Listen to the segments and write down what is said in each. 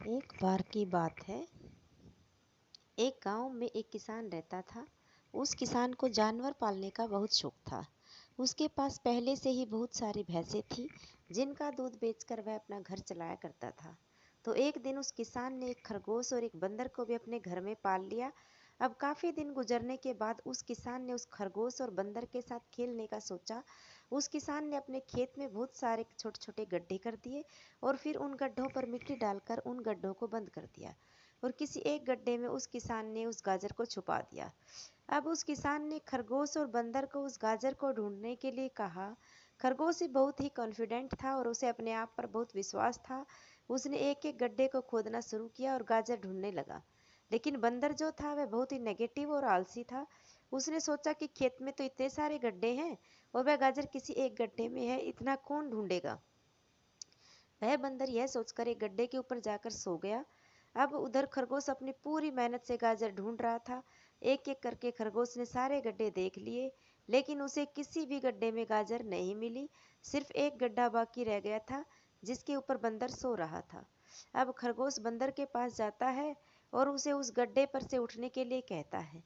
एक बार की बात है, एक गांव में एक किसान रहता था। उस किसान को जानवर पालने का बहुत शौक था। उसके पास पहले से ही बहुत सारी भैंसें थी, जिनका दूध बेचकर वह अपना घर चलाया करता था। तो एक दिन उस किसान ने एक खरगोश और एक बंदर को भी अपने घर में पाल लिया। अब काफ़ी दिन गुजरने के बाद उस किसान ने उस खरगोश और बंदर के साथ खेलने का सोचा। उस किसान ने अपने खेत में बहुत सारे छोटे छोटे गड्ढे कर दिए और फिर उन गड्ढों पर मिट्टी डालकर उन गड्ढों को बंद कर दिया। और किसी एक गड्ढे में उस किसान ने उस गाजर को छुपा दिया। अब उस किसान ने खरगोश और बंदर को उस गाजर को ढूंढने के लिए कहा। खरगोश भी बहुत ही कॉन्फिडेंट था और उसे अपने आप पर बहुत विश्वास था। उसने एक एक गड्ढे को खोदना शुरू किया और गाजर ढूंढने लगा। लेकिन बंदर जो था वह बहुत ही नेगेटिव और आलसी था। उसने सोचा कि खेत में तो इतने सारे गड्ढे हैं और वह गाजर किसी एक गड्ढे में है, इतना कौन ढूंढेगा। वह बंदर यह सोचकर एक गड्ढे के ऊपर जाकर सो गया। अब उधर खरगोश अपनी पूरी मेहनत से गाजर ढूंढ रहा था। एक एक करके खरगोश ने सारे गड्ढे देख लिए, लेकिन उसे किसी भी गड्ढे में गाजर नहीं मिली। सिर्फ एक गड्ढा बाकी रह गया था, जिसके ऊपर बंदर सो रहा था। अब खरगोश बंदर के पास जाता है और उसे उस गड्ढे पर से उठने के लिए कहता है।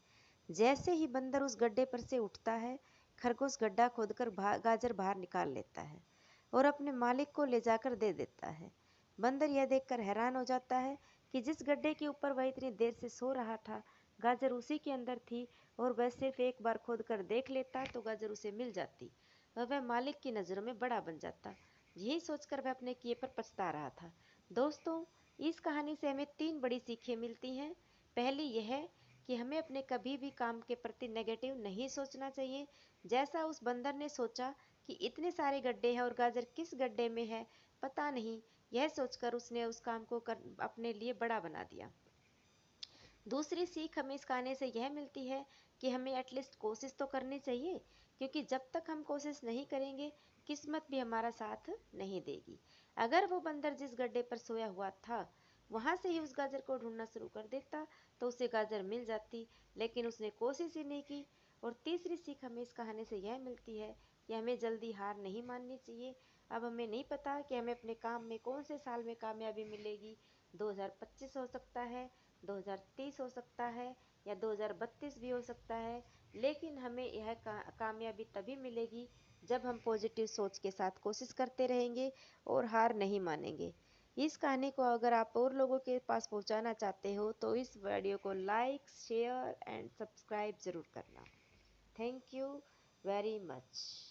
जैसे ही बंदर उस गड्ढे पर से उठता है, खरगोश गड्ढा खोदकर गाजर बाहर निकाल लेता है और अपने मालिक को ले जाकर दे देता है। बंदर यह देखकर हैरान हो जाता है कि जिस गड्ढे के ऊपर वह इतनी देर से सो रहा था, गाजर उसी के अंदर थी और वह सिर्फ एक बार खोद कर देख लेता तो गाजर उसे मिल जाती और वह मालिक की नज़रों में बड़ा बन जाता। यही सोचकर वह अपने किए पर पछता रहा था। दोस्तों, इस कहानी से हमें 3 बड़ी सीखें मिलती हैं। पहली यह है कि हमें अपने कभी भी काम के प्रति नेगेटिव नहीं सोचना चाहिए। जैसा उस बंदर ने सोचा कि इतने सारे गड्ढे हैं और गाजर किस गड्ढे में है पता नहीं, यह सोचकर उसने उस काम को अपने लिए बड़ा बना दिया। दूसरी सीख हमें इस कहानी से यह मिलती है कि हमें एटलीस्ट कोशिश तो करनी चाहिए, क्योंकि जब तक हम कोशिश नहीं करेंगे, किस्मत भी हमारा साथ नहीं देगी। अगर वो बंदर जिस गड्ढे पर सोया हुआ था वहां से ही उस गाजर को ढूंढना शुरू कर देता तो उसे गाजर मिल जाती, लेकिन उसने कोशिश ही नहीं की। और तीसरी सीख हमें इस कहानी से यह मिलती है कि हमें जल्दी हार नहीं माननी चाहिए। अब हमें नहीं पता कि हमें अपने काम में कौन से साल में कामयाबी मिलेगी। 2025 हो सकता है, 2030 हो सकता है या 2032 भी हो सकता है, लेकिन हमें यह कामयाबी तभी मिलेगी जब हम पॉजिटिव सोच के साथ कोशिश करते रहेंगे और हार नहीं मानेंगे। इस कहानी को अगर आप और लोगों के पास पहुंचाना चाहते हो तो इस वीडियो को लाइक, शेयर एंड सब्सक्राइब ज़रूर करना। Thank you very much.